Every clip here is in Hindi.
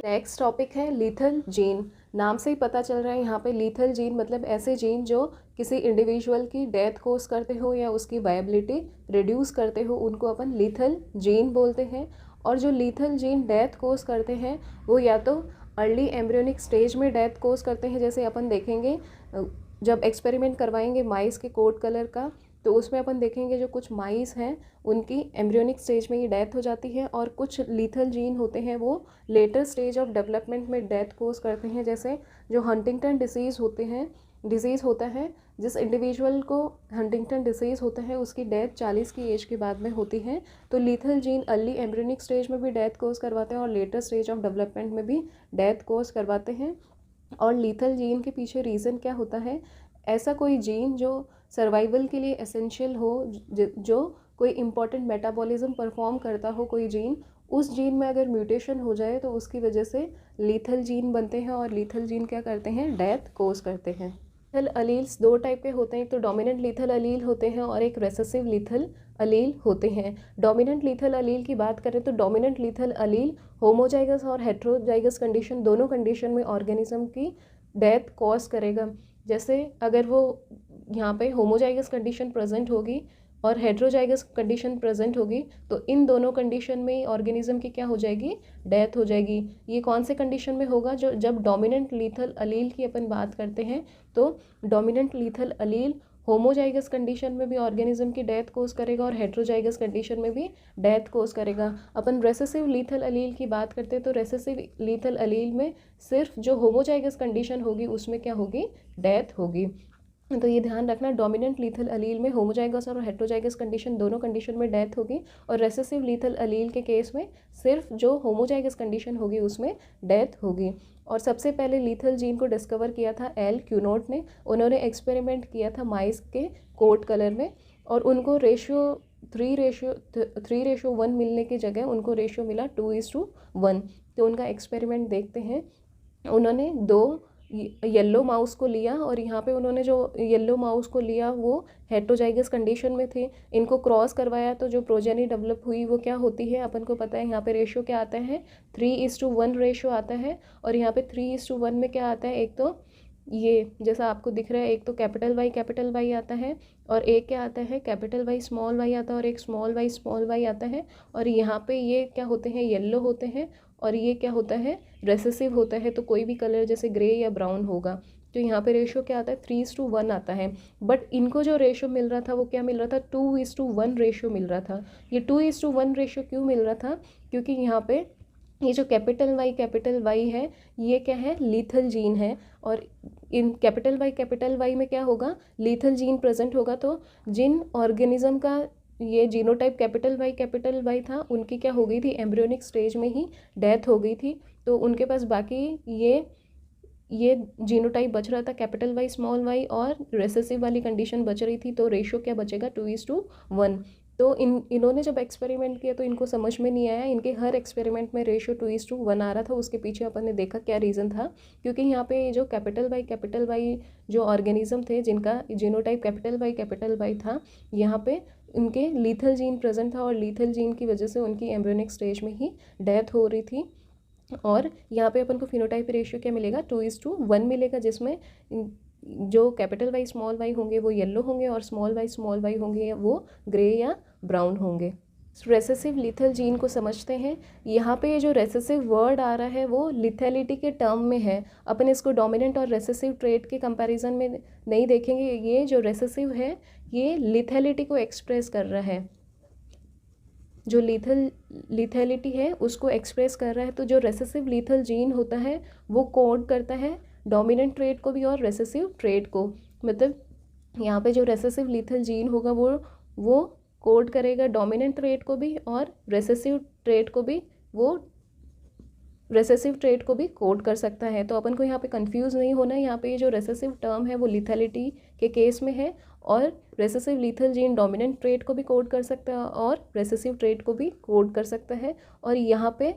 नेक्स्ट टॉपिक है लीथल जीन। नाम से ही पता चल रहा है यहाँ पे लीथल जीन मतलब ऐसे जीन जो किसी इंडिविजुअल की डेथ कोज करते हो या उसकी वायबिलिटी रिड्यूस करते हो, उनको अपन लीथल जीन बोलते हैं। और जो लीथल जीन डेथ कोज करते हैं वो या तो अर्ली एम्ब्रियोनिक स्टेज में डेथ कोज करते हैं, जैसे अपन देखेंगे जब एक्सपेरिमेंट करवाएंगे माइस के कोट कलर का, तो उसमें अपन देखेंगे जो कुछ माइस हैं उनकी एम्ब्रियोनिक स्टेज में ही डेथ हो जाती है, और कुछ लीथल जीन होते हैं वो लेटर स्टेज ऑफ डेवलपमेंट में डेथ कोज करते हैं। जैसे जो हंटिंगटन डिजीज़ होता है, जिस इंडिविजुअल को हंटिंगटन डिजीज़ होता है उसकी डेथ 40 की एज के बाद में होती है। तो lethal gene early embryonic stage में भी डेथ कोज करवाते हैं और लेटर स्टेज ऑफ डेवलपमेंट में भी डेथ कोज करवाते हैं। और लीथल जीन के पीछे रीज़न क्या होता है, ऐसा कोई जीन जो सर्वाइवल के लिए एसेंशियल हो, जो कोई इम्पॉर्टेंट मेटाबॉलिज्म परफॉर्म करता हो कोई जीन, उस जीन में अगर म्यूटेशन हो जाए तो उसकी वजह से लीथल जीन बनते हैं, और लीथल जीन क्या करते हैं, डेथ कोज करते हैं। लीथल अलील्स दो टाइप के होते हैं, एक तो डोमिनेंट लीथल अलील होते हैं और एक रेसेसिव लीथल अलील होते हैं। डोमिनेंट लीथल अलील की बात करें तो डोमिनेंट लीथल अलील होमोजाइगस और हेट्रोजाइगस कंडीशन दोनों कंडीशन में ऑर्गेनिज्म की डेथ कॉज करेगा। जैसे अगर वो यहाँ पे होमोजाइगस कंडीशन प्रेजेंट होगी और हेट्रोजाइगस कंडीशन प्रेजेंट होगी, तो इन दोनों कंडीशन में ऑर्गेनिज्म की क्या हो जाएगी, डेथ हो जाएगी। ये कौन से कंडीशन में होगा, जो जब डोमिनेंट लीथल अलील की अपन बात करते हैं, तो डोमिनेंट लीथल अलील होमोजाइगस कंडीशन में भी ऑर्गेनिज्म की डेथ कोज करेगा और हेट्रोजाइगस कंडीशन में भी डेथ कोज करेगा। अपन रेसेसिव लीथल अलील की बात करते हैं तो रेसेसिव लीथल अलील में सिर्फ जो होमोजाइगस कंडीशन होगी उसमें क्या होगी, डेथ होगी। तो ये ध्यान रखना, डोमिनेंट लीथल अलील में होमोजाइगस और हेट्रोजाइगस कंडीशन दोनों कंडीशन में डेथ होगी, और रेसेसिव लीथल अलील के केस में सिर्फ जो होमोजाइगस कंडीशन होगी उसमें डेथ होगी। और सबसे पहले लीथल जीन को डिस्कवर किया था एल क्यूनोट ने। उन्होंने एक्सपेरिमेंट किया था माइस के कोट कलर में, और उनको थ्री रेशो 1 मिलने की जगह उनको रेशियो मिला 2:1। तो उनका एक्सपेरिमेंट देखते हैं। उन्होंने 2 येलो माउस को लिया, और यहाँ पे उन्होंने जो येलो माउस को लिया वो हेट्रोजाइगस कंडीशन में थे। इनको क्रॉस करवाया तो जो प्रोजेनी डेवलप हुई वो क्या होती है, अपन को पता है यहाँ पे रेशियो क्या आता है, 3:1 रेशियो आता है। और यहाँ पे 3:1 में क्या आता है, एक तो ये जैसा आपको दिख रहा है, एक तो कैपिटल वाई आता है, और एक क्या आता है, कैपिटल वाई स्मॉल वाई आता है, और एक स्मॉल वाई आता है। और यहाँ पे ये क्या होते हैं, येलो होते हैं, और ये क्या होता है, रेसेसिव होता है। तो कोई भी कलर जैसे ग्रे या ब्राउन होगा। तो यहाँ पे रेशियो क्या आता है, 3:1 आता है। बट इनको जो रेशियो मिल रहा था वो क्या मिल रहा था, 2:1 रेशियो मिल रहा था। ये 2:1 रेशियो क्यों मिल रहा था, क्योंकि यहाँ पे ये जो कैपिटल वाई है ये क्या है, लीथल जीन है। और इन कैपिटल वाई में क्या होगा, लीथल जीन प्रेजेंट होगा। तो जिन ऑर्गेनिज्म का ये जीनोटाइप कैपिटल वाई था, उनकी क्या हो गई थी, एम्ब्रियोनिक स्टेज में ही डेथ हो गई थी। तो उनके पास बाकी ये जीनोटाइप बच रहा था कैपिटल वाई स्मॉल वाई, और रेसेसिव वाली कंडीशन बच रही थी। तो रेशियो क्या बचेगा, 2:1। तो इन्होंने जब एक्सपेरिमेंट किया तो इनको समझ में नहीं आया, इनके हर एक्सपेरिमेंट में रेशियो 2:1 आ रहा था। उसके पीछे अपन ने देखा क्या रीज़न था, क्योंकि यहाँ पे जो कैपिटल वाई जो ऑर्गेनिज्म थे जिनका जीनोटाइप कैपिटल वाई था, यहाँ पे उनके लीथल जीन प्रेजेंट था, और लीथल जीन की वजह से उनकी एम्ब्रियोनिक स्टेज में ही डेथ हो रही थी। और यहाँ पे अपन को फिनोटाइप रेशियो क्या मिलेगा, 2:1 मिलेगा, जिसमें जो कैपिटल वाई स्मॉल वाई होंगे वो येलो होंगे, और स्मॉल वाई होंगे वो ग्रे या ब्राउन होंगे। रेसेसिव लीथल जीन को समझते हैं। यहाँ पे ये जो रेसेसिव वर्ड आ रहा है वो लिथैलिटी के टर्म में है। अपन इसको डोमिनेंट और रेसेसिव ट्रेट के कंपैरिजन में नहीं देखेंगे। ये जो रेसेसिव है ये लिथैलिटी को एक्सप्रेस कर रहा है, जो लिथैलिटी है उसको एक्सप्रेस कर रहा है। तो जो रेसेसिव लीथल जीन होता है वो कोड करता है डोमिनेंट ट्रेट को भी और रेसेसिव ट्रेट को। मतलब यहाँ पे जो रेसेसिव लीथल जीन होगा वो कोड करेगा डोमिनेंट ट्रेट को भी और रेसेसिव ट्रेट को भी, वो रेसेसिव ट्रेट को भी कोड कर सकता है। तो अपन को यहाँ पे कंफ्यूज नहीं होना है। यहाँ पे ये जो रेसेसिव टर्म है वो लिथैलिटी के केस में है, और recessive lethal gene dominant trait को भी कोड कर सकता है और रेसेसिव ट्रेट को भी कोड कर सकता है। और यहाँ पे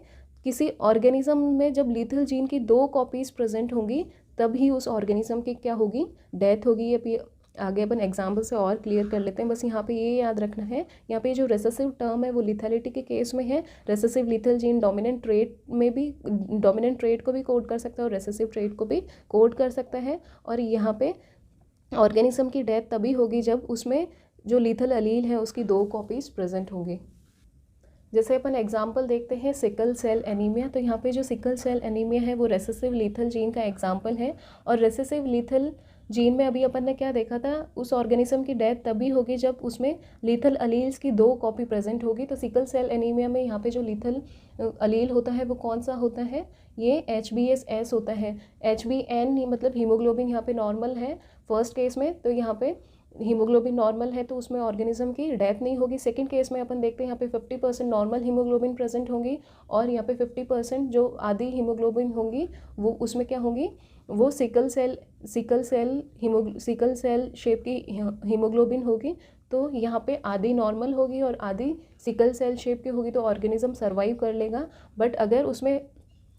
किसी ऑर्गेनिज्म में जब लीथल जीन की 2 कॉपीज़ प्रेजेंट होंगी तभी उस ऑर्गेनिज्म की क्या होगी, डेथ होगी। आगे अपन एग्जाम्पल से और क्लियर कर लेते हैं। बस यहाँ पे ये याद रखना है, यहाँ पे जो रेसेसिव टर्म है वो लिथैलिटी के केस में है। Recessive lethal gene dominant trait में भी, डोमिनेंट ट्रेट को भी कोड कर सकता है और रेसेसिव ट्रेट को भी कोड कर सकता है। और यहाँ पे ऑर्गेनिज्म की डेथ तभी होगी जब उसमें जो लीथल अलील है उसकी 2 कॉपीज़ प्रेजेंट होंगी। जैसे अपन एग्जाम्पल देखते हैं सिकल सेल एनीमिया, तो यहाँ पे जो सिकल सेल एनीमिया है वो रेसेसिव लीथल जीन का एग्जाम्पल है। और रेसेसिव लीथल जीन में अभी अपन ने क्या देखा था, उस ऑर्गेनिज्म की डेथ तभी होगी जब उसमें लीथल अलील्स की 2 कॉपी प्रेजेंट होगी। तो सिकल सेल एनीमिया में यहाँ पे जो लीथल अलील होता है वो कौन सा होता है, ये HbS होता है। HbN मतलब हीमोग्लोबिन यहाँ पे नॉर्मल है फर्स्ट केस में, तो यहाँ पे हीमोग्लोबिन नॉर्मल है तो उसमें ऑर्गेनिज्म की डेथ नहीं होगी। सेकंड केस में अपन देखते हैं यहाँ पे 50% नॉर्मल हीमोग्लोबिन प्रेजेंट होंगी और यहाँ पे 50% जो आधी हीमोग्लोबिन होंगी वो उसमें क्या होंगी, वो सिकल सेल शेप की हीमोग्लोबिन होगी। तो यहाँ पे आधी नॉर्मल होगी और आधी सिकल सेल शेप की होगी, तो ऑर्गेनिज्म सर्वाइव कर लेगा। बट अगर उसमें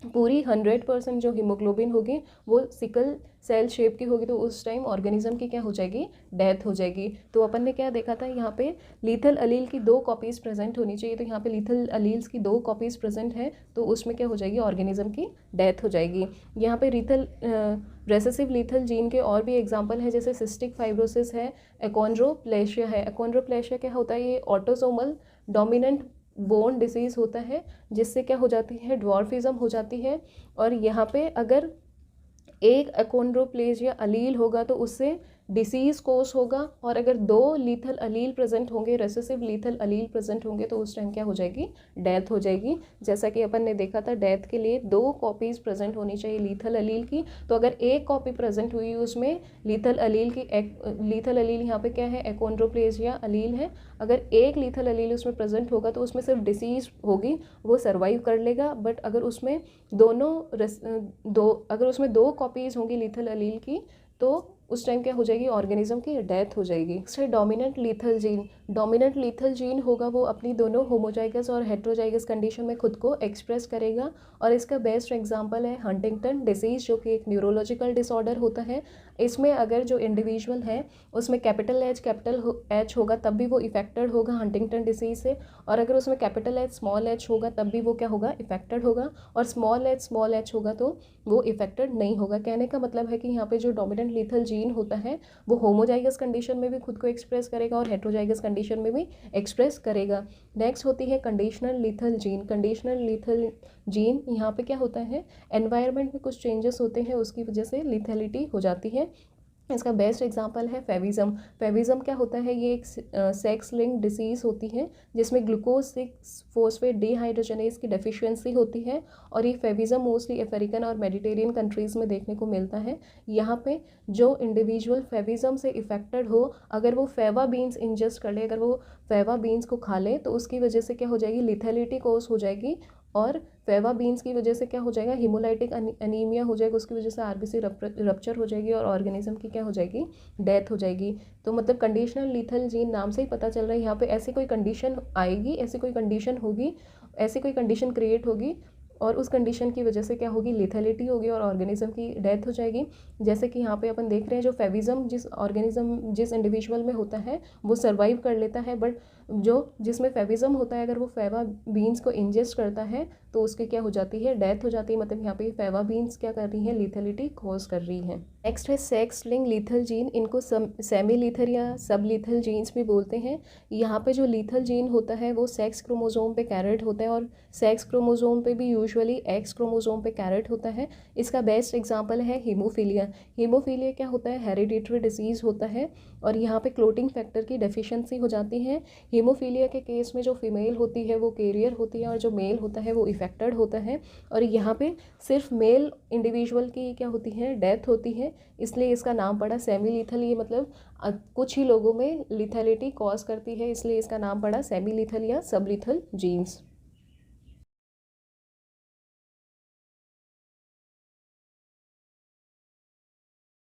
पूरी 100% जो हीमोग्लोबिन होगी वो सिकल सेल शेप की होगी तो उस टाइम ऑर्गेनिज्म की क्या हो जाएगी, डेथ हो जाएगी। तो अपन ने क्या देखा था, यहाँ पे लीथल अलील की 2 कॉपीज़ प्रेजेंट होनी चाहिए, तो यहाँ पे लीथल अलील्स की 2 कॉपीज़ प्रेजेंट है तो उसमें क्या हो जाएगी, ऑर्गेनिज्म की डेथ हो जाएगी। यहाँ पे रेसेसिव लीथल जीन के और भी एग्जाम्पल है, जैसे सिस्टिक फाइब्रोसिस है, एकोंड्रोप्लेशिया है। एकोंड्रोप्लेशिया क्या होता है, ये ऑटोसोमल डोमिनेंट बोन डिसीज़ होता है जिससे क्या हो जाती है, ड्वार्फिज्म हो जाती है। और यहाँ पे अगर एक अकोंड्रोप्लेजिया अलील होगा तो उससे डिसीज़ कोस होगा, और अगर 2 लीथल अलील प्रेजेंट होंगे, रेसेसिव लीथल अलील प्रेजेंट होंगे तो उस टाइम क्या हो जाएगी, डेथ हो जाएगी। जैसा कि अपन ने देखा था डेथ के लिए 2 कॉपीज़ प्रेजेंट होनी चाहिए लीथल अलील की, तो अगर एक कॉपी प्रेजेंट हुई उसमें लीथल अलील यहाँ पे क्या है, एकोंड्रोप्लेजिया अलील है। अगर एक लीथल अलील उसमें प्रेजेंट होगा तो उसमें सिर्फ डिसीज़ होगी, वो सर्वाइव कर लेगा। बट अगर उसमें अगर उसमें 2 कॉपीज़ होंगी लीथल अलील की तो उस टाइम क्या हो जाएगी, ऑर्गेनिज्म की डेथ हो जाएगी। नेक्स्ट है dominant lethal gene. Dominant lethal gene होगा वो अपनी दोनों होमोजाइगस और हेट्रोजाइगस कंडीशन में खुद को एक्सप्रेस करेगा, और इसका बेस्ट एग्जांपल है हंटिंगटन डिसीज़, जो कि एक न्यूरोलॉजिकल डिसऑर्डर होता है। इसमें अगर जो इंडिविजुअल है उसमें कैपिटल H होगा तब भी वो इफेक्टेड होगा हंटिंगटन डिसीज से, और अगर उसमें कैपिटल H स्मॉल h होगा तब भी वो क्या होगा, इफेक्टेड होगा, और स्मॉल h होगा तो वो इफेक्टेड नहीं होगा। कहने का मतलब है कि यहाँ पे जो डोमिनेंट लीथल जीन होता है वो होमोजाइगस कंडीशन में भी खुद को एक्सप्रेस करेगा और हेट्रोजाइगस कंडीशन में भी एक्सप्रेस करेगा। नेक्स्ट होती है conditional lethal gene. Conditional lethal gene यहाँ पे क्या होता है, एनवायरनमेंट में कुछ चेंजेस होते हैं उसकी वजह से लीथैलिटी हो जाती है। इसका बेस्ट एग्जांपल है फेविज्म। फेविज्म क्या होता है, ये एक सेक्स लिंक डिसीज़ होती है जिसमें ग्लूकोज 6 फोस्फेट डिहाइड्रोजनेज की डेफिशिएंसी होती है, और ये फेविज्म मोस्टली अफ्रीकन और मेडिटेरियन कंट्रीज़ में देखने को मिलता है। यहाँ पे जो इंडिविजुअल फेविज्म से इफेक्टेड हो, अगर वो फेवा बीन्स इंजेस्ट कर ले, अगर वो फेवा बीन्स को खा ले तो उसकी वजह से क्या हो जाएगी, लिथैलिटी कोस हो जाएगी, और फेवा बीन्स की वजह से क्या हो जाएगा, हीमोलाइटिक अनीमिया हो जाएगा, उसकी वजह से आरबीसी रप्चर हो जाएगी और ऑर्गेनिज्म की क्या हो जाएगी, डेथ हो जाएगी। तो मतलब कंडीशनल लीथल जीन नाम से ही पता चल रहा है यहाँ पे ऐसी कोई कंडीशन आएगी, ऐसी कोई कंडीशन होगी, ऐसी कोई कंडीशन क्रिएट होगी और उस कंडीशन की वजह से क्या होगी, लिथैलिटी होगी और ऑर्गेनिज्म की डेथ हो जाएगी। जैसे कि यहाँ पे अपन देख रहे हैं जो फेविज्म जिस इंडिविजुअल में होता है वो सर्वाइव कर लेता है, बट जिसमें फेविज्म होता है अगर वो फेवा बीन्स को इंजेस्ट करता है तो उसकी क्या हो जाती है, डेथ हो जाती है। मतलब यहाँ पे फेवा बीन्स क्या कर रही है, लिथैलिटी कॉज कर रही है। नेक्स्ट है सेक्स लिंक लीथल जीन। इनको सेमी लीथल या सब लीथल जीन्स भी बोलते हैं। यहाँ पे जो लीथल जीन होता है वो सेक्स क्रोमोजोम पे कैरेट होता है, और सेक्स क्रोमोजोम पे भी यूजुअली एक्स क्रोमोजोम पे कैरेट होता है। इसका बेस्ट एग्जांपल है हीमोफीलिया। हीमोफीलिया क्या होता है, हेरिडिटरी डिसीज़ होता है, और यहाँ पे क्लोटिंग फैक्टर की डेफिशिएंसी हो जाती है। हीमोफीलिया के केस में जो फीमेल होती है वो कैरियर होती है और जो मेल होता है वो इफेक्टेड होता है, और यहाँ पे सिर्फ मेल इंडिविजुअल की क्या होती है, डेथ होती है, इसलिए इसका नाम पड़ा सेमी लीथल। ये मतलब कुछ ही लोगों में लिथैलिटी कॉज करती है, इसलिए इसका नाम पड़ा सेमी लीथल या सब लीथल जीन्स।